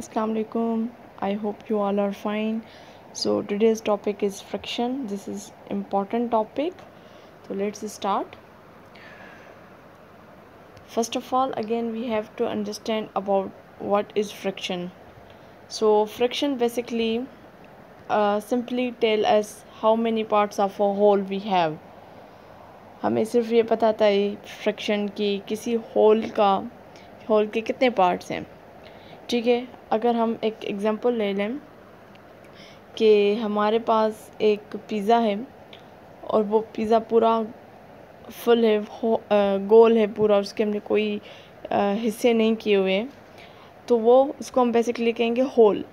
Assalamu alaikum. I hope you all are fine. So today's topic is friction. This is important topic. So let's start. First of all, again we have to understand about what is friction. So friction basically simply tell us how many parts of a whole we have. हमें सिर्फ ये पता था friction की किसी whole के कितने parts हैं. ठीक है, अगर हम एक एग्जांपल ले लें कि हमारे पास एक पिज़्ज़ा है और वो पिज़्ज़ा पूरा फुल है, गोल है पूरा, उसके हमने कोई हिस्से नहीं किए हुए, तो वो उसको हम बेसिकली कहेंगे होल.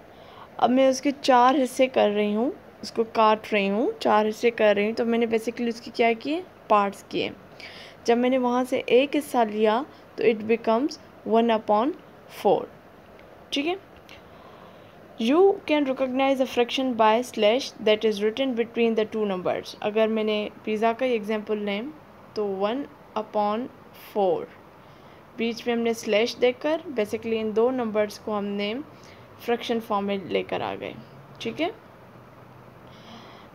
अब मैं उसके 4 हिस्से कर रही हूँ, उसको काट रही हूँ, 4 हिस्से कर रही हूँ, तो मैंने बेसिकली उसके क्या किए, पार्ट्स किए. जब मैंने वहाँ से एक हिस्सा लिया तो इट बिकम्स 1/4. ठीक है. You can recognize a fraction by slash that is written between the two numbers. अगर मैंने पिज़्ज़ा का एग्जांपल लें तो 1/4 बीच में हमने स्लैश देकर बेसिकली इन दो नंबर्स को हमने फ्रैक्शन फॉर्म में लेकर आ गए. ठीक है.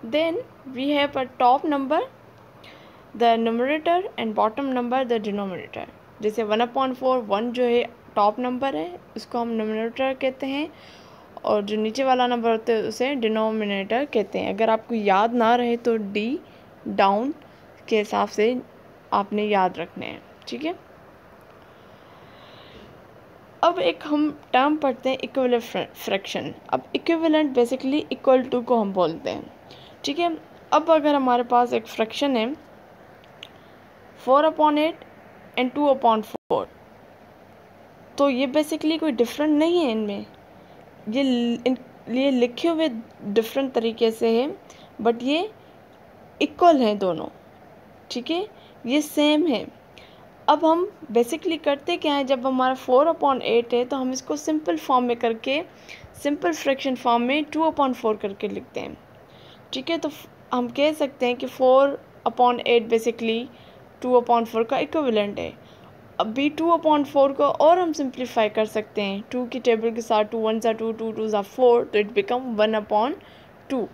Then we have a top number the numerator and bottom number the denominator. जैसे 1/4 1 जो है टॉप नंबर है, उसको हम न्यूमरेटर कहते हैं, और जो नीचे वाला नंबर होता है उसे डिनोमिनेटर कहते हैं. अगर आपको याद ना रहे तो डी डाउन के हिसाब से आपने याद रखने हैं. ठीक है. अब एक हम टर्म पढ़ते हैं इक्विवेलेंट फ्रैक्शन. अब इक्विवेलेंट बेसिकली इक्वल टू को हम बोलते हैं. ठीक है. अब अगर हमारे पास एक फ्रैक्शन है 4/8 एंड 2/4, तो ये बेसिकली कोई डिफरेंट नहीं है इनमें. ये लिखे हुए डिफरेंट तरीके से है, बट ये इक्वल हैं दोनों. ठीक है, ये सेम है. अब हम बेसिकली करते क्या है, जब हमारा 4/8 है तो हम इसको सिंपल फॉर्म में करके, सिंपल फ्रैक्शन फॉर्म में 2/4 करके लिखते हैं. ठीक है. तो हम कह सकते हैं कि 4/8 बेसिकली 2/4 का इक्विवेलेंट है. अभी 2/4 को और हम सिंप्लीफाई कर सकते हैं 2 की टेबल के साथ. 2 1 2 2 2 4, तो इट बिकम 1/2.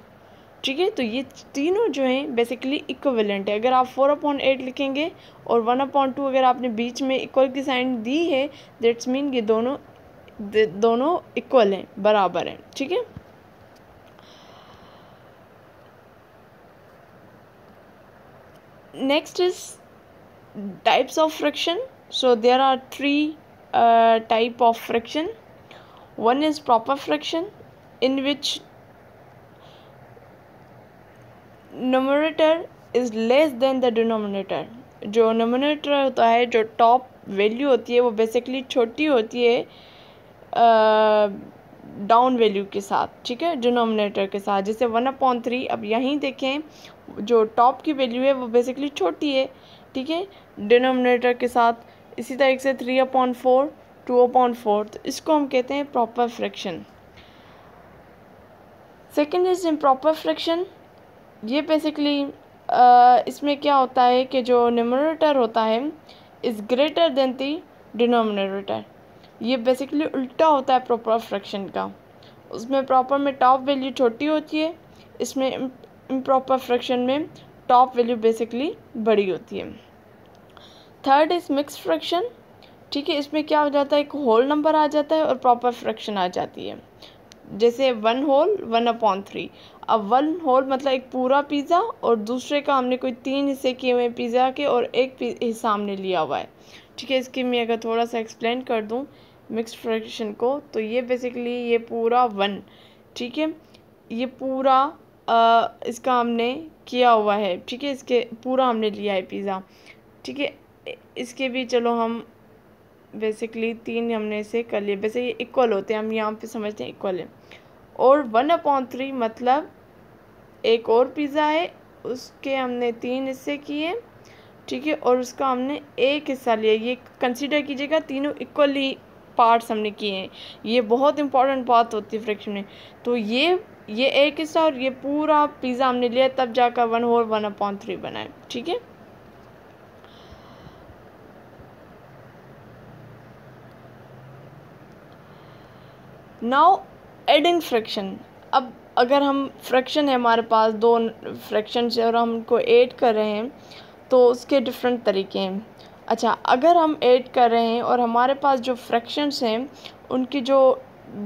ठीक है. तो ये तीनों जो हैं बेसिकली इक्विवेलेंट है. अगर आप 4/8 लिखेंगे और 1/2 अगर आपने बीच में इक्वल की साइन दी है, दैट्स मीन ये दोनों इक्वल हैं, बराबर हैं. ठीक है. Next is types of fraction. So there are 3 type of fraction. One is proper fraction, in which numerator is less than the denominator. जो numerator होता है, जो top value होती है, वो basically छोटी होती है डाउन वैल्यू के साथ. ठीक है, डिनोमिनेटर के साथ. जैसे 1/3. अब यहीं देखें, जो टॉप की वैल्यू है वो बेसिकली छोटी है. ठीक है, डिनोमिनेटर के साथ. इसी तरीके से 3/4 2/4, तो इसको हम कहते हैं proper fraction. Second is improper fraction. ये बेसिकली इसमें क्या होता है कि जो न्यूमरेटर होता है is greater than the denominator. ये बेसिकली उल्टा होता है प्रॉपर फ्रैक्शन का. उसमें प्रॉपर में टॉप वैल्यू छोटी होती है, इसमें इम्प्रॉपर फ्रैक्शन में टॉप वैल्यू बेसिकली बड़ी होती है. Third is mix fraction. ठीक है, इसमें क्या हो जाता है, एक होल नंबर आ जाता है और प्रॉपर फ्रैक्शन आ जाती है. जैसे 1 होल 1/3. अब 1 होल मतलब एक पूरा पिज़्ज़ा, और दूसरे का हमने कोई 3 हिस्से किए हुए हैं पिज़्ज़ा के, और एक हिस्सा हमने लिया हुआ है. ठीक है, इसकी मैं अगर थोड़ा सा एक्सप्लेन कर दूं मिक्स्ड फ्रैक्शन को, तो ये बेसिकली ये पूरा 1. ठीक है, ये पूरा इसका हमने किया हुआ है. ठीक है, इसके पूरा हमने लिया है पिज़्ज़ा. ठीक है, इसके भी चलो हम बेसिकली 3 हमने इसे कर लिए. वैसे ये इक्वल होते हैं, हम यहाँ पे समझते हैं इक्वल है. और 1/3 मतलब एक और पिज़्ज़ा है, उसके हमने 3 हिस्से किए. ठीक है, और उसका हमने एक हिस्सा लिया. ये कंसीडर कीजिएगा तीनों इक्वली पार्ट्स हमने किए हैं. ये बहुत इंपॉर्टेंट बात होती है फ्रैक्शन में. तो ये एक हिस्सा और ये पूरा पिज़्ज़ा हमने लिया, तब जाकर 1 होल 1/3 बनाए. ठीक है. Now adding fraction. अब अगर हम फ्रैक्शन है हमारे पास दो फ्रैक्शन है और हम उनको ऐड कर रहे हैं तो उसके डिफरेंट तरीके हैं। अच्छा, अगर हम ऐड कर रहे हैं और हमारे पास जो फ्रैक्शंस हैं उनकी जो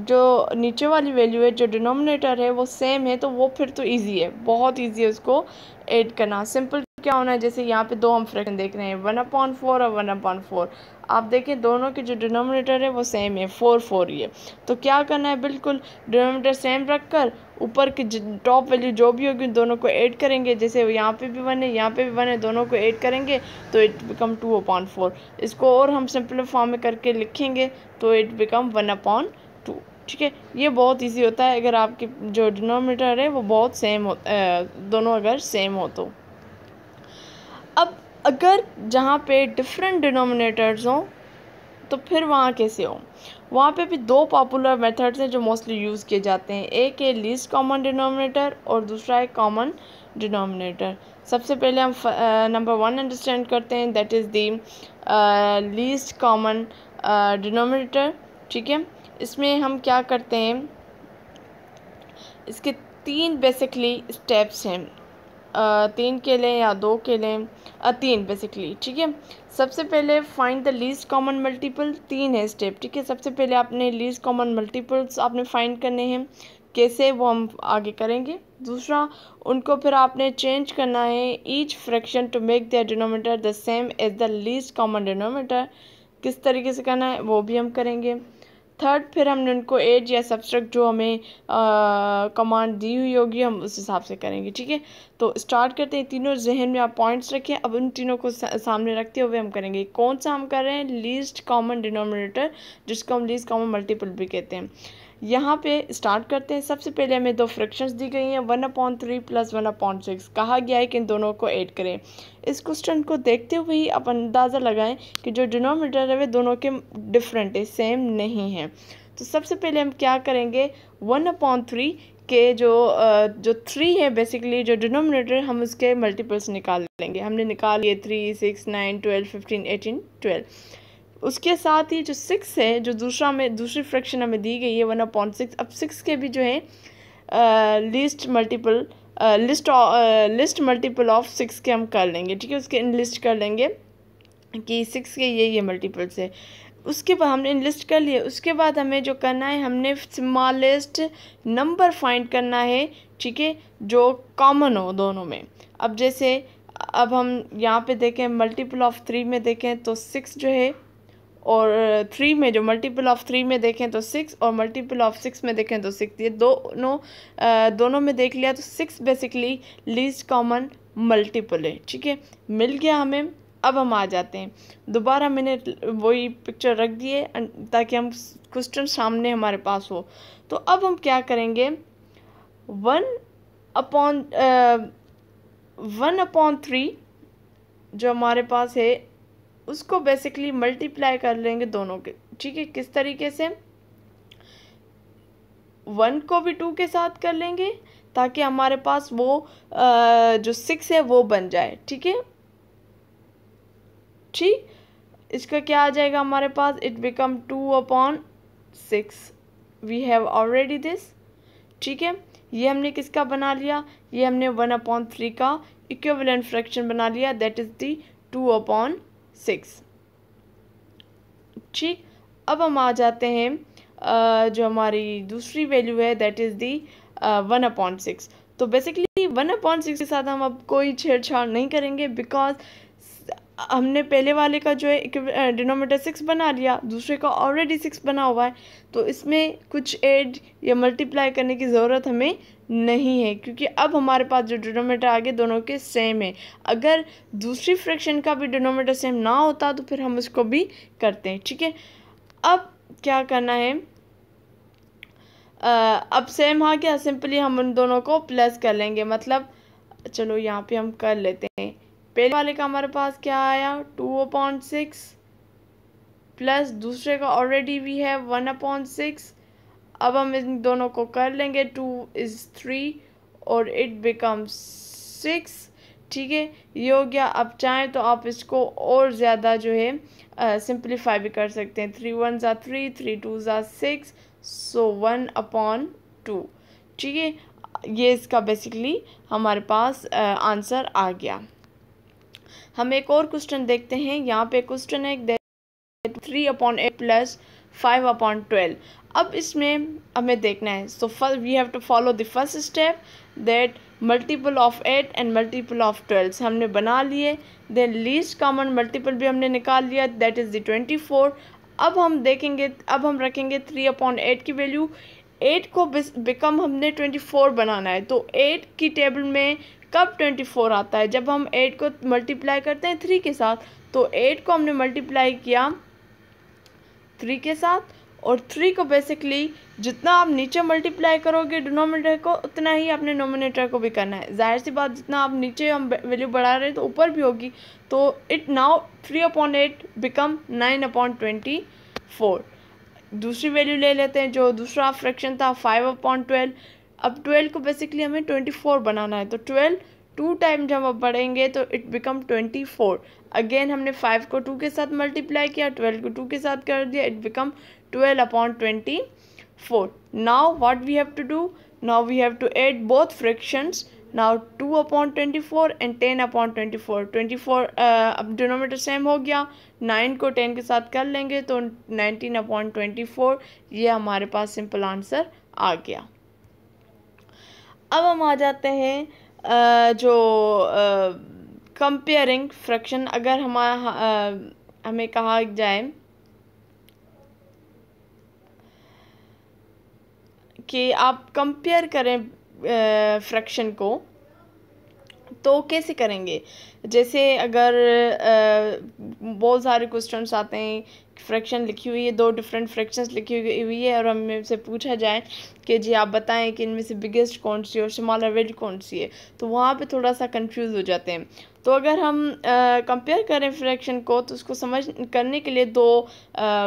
जो नीचे वाली वैल्यू है, जो डिनोमिनेटर है वो सेम है, तो वो फिर तो इजी है, बहुत इजी है उसको ऐड करना। सिंपल क्या होना है, जैसे यहाँ पे दो हम फ्रैक्शन देख रहे हैं 1/4 और 1/4। आप देखें दोनों के जो डिनोमिनेटर है वो सेम है, 4 ही है। तो क्या करना है, बिल्कुल डिनोमिनेटर सेम रखकर ऊपर की टॉप वैल्यू जो भी होगी दोनों को ऐड करेंगे। जैसे यहाँ पे भी 1 है, यहाँ पे भी 1 है, दोनों को ऐड करेंगे तो इट बिकम 2/4। इसको और हम सिंपल फॉर्म में करके लिखेंगे तो इट बिकम 1/2। ठीक है, ये बहुत इजी होता है अगर आपके जो डिनोमिनेटर है वो बहुत सेम हो, दोनों अगर सेम हो तो। अब अगर जहाँ पे डिफरेंट डिनोमिनेटर्स हों तो फिर वहाँ कैसे हो, वहाँ पे भी दो पॉपुलर मेथड्स हैं जो मोस्टली यूज़ किए जाते हैं। एक है लीस्ट कॉमन डिनोमिनेटर और दूसरा है कॉमन डिनोमिनेटर। सबसे पहले हम नंबर 1 अंडरस्टैंड करते हैं, that is the least common denominator. ठीक है, इसमें हम क्या करते हैं, इसके 3 बेसिकली स्टेप्स हैं, 3 के लें या 2 के लें, 3 बेसिकली। ठीक है, सबसे पहले find the least common multiple, 3 है स्टेप। ठीक है, सबसे पहले आपने लीस्ट कॉमन मल्टीपल्स आपने फाइंड करने हैं, कैसे वो हम आगे करेंगे। दूसरा, उनको फिर आपने चेंज करना है each fraction to make the denominator the same as the least common denominator, किस तरीके से करना है वो भी हम करेंगे। थर्ड, फिर हमने उनको ऐड या सब्सट्रैक्ट जो हमें कमांड दी हुई होगी हम उस हिसाब से करेंगे। ठीक है, तो स्टार्ट करते हैं, तीनों जहन में आप पॉइंट्स रखें। अब उन तीनों को सामने रखते हुए हम करेंगे। कौन सा हम कर रहे हैं, लीस्ट कॉमन डिनोमिनेटर, जिसको हम लीस्ट कॉमन मल्टीपल भी कहते हैं। यहाँ पे स्टार्ट करते हैं। सबसे पहले हमें दो फ्रैक्शंस दी गई हैं, 1/3 + 1/6। कहा गया है कि इन दोनों को ऐड करें। इस क्वेश्चन को देखते हुए ही आप अंदाज़ा लगाएं कि जो डिनोमिनेटर है वे दोनों के डिफरेंट है, सेम नहीं है। तो सबसे पहले हम क्या करेंगे, 1/3 के जो 3 है बेसिकली जो डिनोमिनेटर, हम उसके मल्टीपल्स निकाल लेंगे। हमने निकाल लिए 3, 6, 9, 12, 15, 18, 12। उसके साथ ही जो 6 है, जो दूसरी फ्रैक्शन हमें दी गई है 1/6। अब 6 के भी जो है लिस्ट मल्टीपल ऑफ 6 के हम कर लेंगे। ठीक है, उसके इनलिस्ट कर लेंगे कि 6 के ये मल्टीपल्स है। उसके बाद हमने इनलिस्ट कर लिए। उसके बाद हमें जो करना है, हमने स्मॉलेस्ट नंबर फाइंड करना है। ठीक है, जो कॉमन हो दोनों में। अब जैसे अब हम यहाँ पे देखें, मल्टीपल ऑफ 3 में देखें तो 6 जो है, और 3 में जो मल्टीपल ऑफ 3 में देखें तो 6, और मल्टीपल ऑफ 6 में देखें तो 6। ये दोनों में देख लिया तो 6 बेसिकली लीस्ट कॉमन मल्टीपल है। ठीक है, मिल गया हमें। अब हम आ जाते हैं, दोबारा मैंने वही पिक्चर रख दिए ताकि हम क्वेश्चन सामने हमारे पास हो। तो अब हम क्या करेंगे, 1/3 जो हमारे पास है उसको बेसिकली मल्टीप्लाई कर लेंगे दोनों के। ठीक है, किस तरीके से, 1 को भी 2 के साथ कर लेंगे ताकि हमारे पास वो जो 6 है वो बन जाए। ठीक है, ठीक, इसका क्या आ जाएगा हमारे पास, it become 2/6। We have already this. ठीक है, ये हमने किसका बना लिया, ये हमने 1/3 का इक्विवेलेंट फ्रैक्शन बना लिया, दैट इज द 2/6। ठीक, अब हम आ जाते हैं जो हमारी दूसरी वैल्यू है, दैट इज़ दी 1/6। तो बेसिकली 1/6 के साथ हम अब कोई छेड़छाड़ नहीं करेंगे, बिकॉज हमने पहले वाले का जो है डिनोमिनेटर 6 बना लिया, दूसरे का ऑलरेडी 6 बना हुआ है, तो इसमें कुछ ऐड या मल्टीप्लाई करने की ज़रूरत हमें नहीं है, क्योंकि अब हमारे पास जो डिनोमिनेटर आगे दोनों के सेम है। अगर दूसरी फ्रैक्शन का भी डिनोमिनेटर सेम ना होता तो फिर हम उसको भी करते हैं। ठीक है, अब क्या करना है, अब सेम आ गया, सिंपली हम उन दोनों को प्लस कर लेंगे। मतलब चलो यहाँ पे हम कर लेते हैं, पहले वाले का हमारे पास क्या आया 2/6 प्लस दूसरे का ऑलरेडी भी है 1/6। अब हम इन दोनों को कर लेंगे, 2 is 3 और इट बिकम्स 6। ठीक है, ये हो गया। अब चाहें तो आप इसको और ज़्यादा जो है सिंप्लीफाई भी कर सकते हैं, 3 1 ज़ा 3, 3 2 ज़ा 6, सो 1/2। ठीक है, ये इसका बेसिकली हमारे पास आंसर आ गया। हम एक और क्वेश्चन देखते हैं। यहाँ पे क्वेश्चन है 3/8 प्लस 5/12। अब इसमें हमें देखना है, so first we have to follow the first step, that multiple of 8 and multiple of 12 हमने बना लिए। देन लीस्ट कॉमन मल्टीपल भी हमने निकाल लिया, दैट इज़ द 24। अब हम देखेंगे, अब हम रखेंगे 3/8 की वैल्यू। 8 को बिकम हमने 24 बनाना है, तो 8 की टेबल में कब 24 आता है, जब हम 8 को मल्टीप्लाई करते हैं 3 के साथ। तो 8 को हमने मल्टीप्लाई किया 3 के साथ, और 3 को बेसिकली जितना आप नीचे मल्टीप्लाई करोगे डिनोमिनेटर को, उतना ही अपने नोमिनेटर को भी करना है। जाहिर सी बात, जितना आप नीचे हम वैल्यू बढ़ा रहे हैं तो ऊपर भी होगी। तो इट नाउ 3/8 बिकम 9/24। दूसरी वैल्यू ले लेते हैं, जो दूसरा फ्रैक्शन था 5/12। अब 12 को बेसिकली हमें 24 बनाना है, तो 12 2 टाइम जब आप बढ़ेंगे तो इट बिकम 24। अगेन हमने 5 को 2 के साथ मल्टीप्लाई किया, 12 को 2 के साथ कर दिया, it become 12/24। Now what we have to do, now we have to add both fractions. Now 2/24 and 10/24। 24 अब डिनोमिनेटर सेम हो गया, 9 को 10 के साथ कर लेंगे तो 19/24। ये हमारे पास सिंपल आंसर आ गया। अब हम आ जाते हैं जो कंपेयरिंग फ्रैक्शन। अगर हमें कहा जाए कि आप कंपेयर करें फ्रैक्शन को, तो कैसे करेंगे। जैसे अगर बहुत सारे क्वेश्चंस आते हैं, फ्रैक्शन लिखी हुई है, 2 डिफरेंट फ्रैक्शंस लिखी हुई है, और हमें से पूछा जाए कि जी आप बताएं कि इनमें से बिगेस्ट कौन सी है और स्मॉलर वैल्यू कौन सी है, तो वहाँ पे थोड़ा सा कंफ्यूज हो जाते हैं। तो अगर हम कंपेयर करें फ्रैक्शन को, तो उसको समझ करने के लिए 2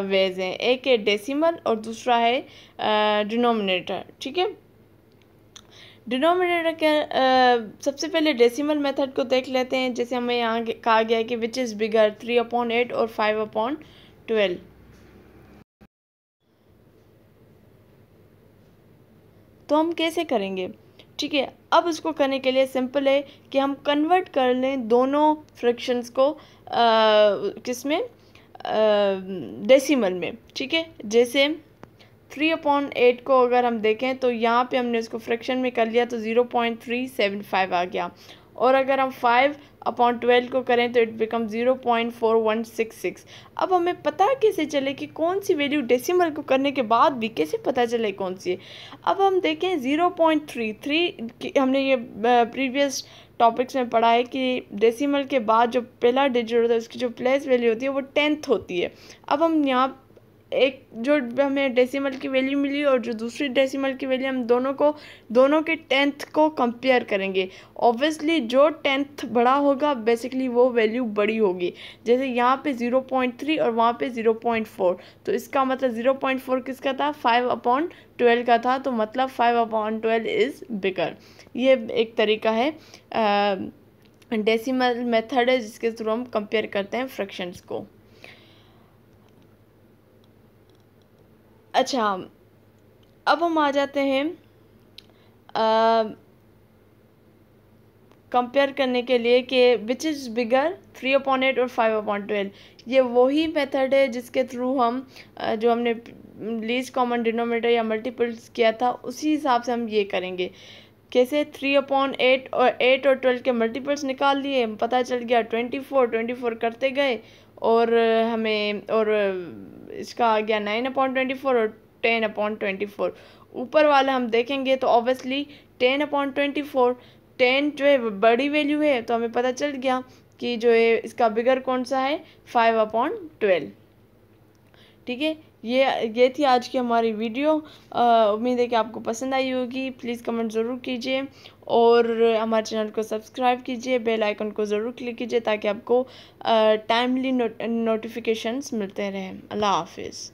वेज हैं। एक है डेसिमल और दूसरा है डिनोमिनेटर। ठीक है, डिनोमिनेटर के सबसे पहले डेसिमल मेथड को देख लेते हैं। जैसे हमें यहाँ कहा गया है कि विच इज़ बिगर 3/8 और 5/12। तो हम कैसे करेंगे। ठीक है, अब उसको करने के लिए सिंपल है कि हम कन्वर्ट कर लें दोनों फ्रैक्शंस को किस में, डेसिमल में। ठीक है, जैसे 3/8 को अगर हम देखें तो यहाँ पे हमने इसको फ्रैक्शन में कर लिया तो 0.375 आ गया, और अगर हम 5/12 को करें तो इट बिकम 0.4166। अब हमें पता कैसे चले कि कौन सी वैल्यू डेसिमल को करने के बाद भी कैसे पता चले कौन सी है। अब हम देखें 0.33 हमने ये प्रीवियस टॉपिक्स में पढ़ा है कि डेसिमल के बाद जो पहला डिजिट होता है उसकी जो प्लेस वैल्यू होती है वो 10th होती है। अब हम यहाँ एक जो हमें डेसिमल की वैल्यू मिली और जो दूसरी डेसिमल की वैल्यू, हम दोनों के 10th को कंपेयर करेंगे। ऑब्वियसली जो 10th बड़ा होगा बेसिकली वो वैल्यू बड़ी होगी। जैसे यहाँ पे 0.3 और वहाँ पे 0.4, तो इसका मतलब 0.4 किसका था, 5/12 का था, तो मतलब 5/12 इज़ बिगर। ये एक तरीका है, डेसिमल मेथड है जिसके थ्रू हम कंपेयर करते हैं फ्रैक्शंस को। अच्छा, अब हम आ जाते हैं कंपेयर करने के लिए कि विच इज़ बिगर 3/8 और 5/12। ये वही मेथड है जिसके थ्रू हम जो हमने लीस्ट कॉमन डिनोमिनेटर या मल्टीपल्स किया था उसी हिसाब से हम ये करेंगे। कैसे, 3/8 और 8 और 12 के मल्टीपल्स निकाल लिए, पता चल गया 24 करते गए, और हमें और इसका आ गया 9/24 और 10/24। ऊपर वाला हम देखेंगे तो ऑब्वियसली 10/24, 10 जो है बड़ी वैल्यू है, तो हमें पता चल गया कि जो है इसका बिगर कौन सा है, 5/12। ठीक है, ये थी आज की हमारी वीडियो। उम्मीद है कि आपको पसंद आई होगी। प्लीज़ कमेंट ज़रूर कीजिए और हमारे चैनल को सब्सक्राइब कीजिए, बेल आइकन को ज़रूर क्लिक कीजिए ताकि आपको टाइमली नोटिफिकेशंस मिलते रहें। अल्लाह हाफिज़।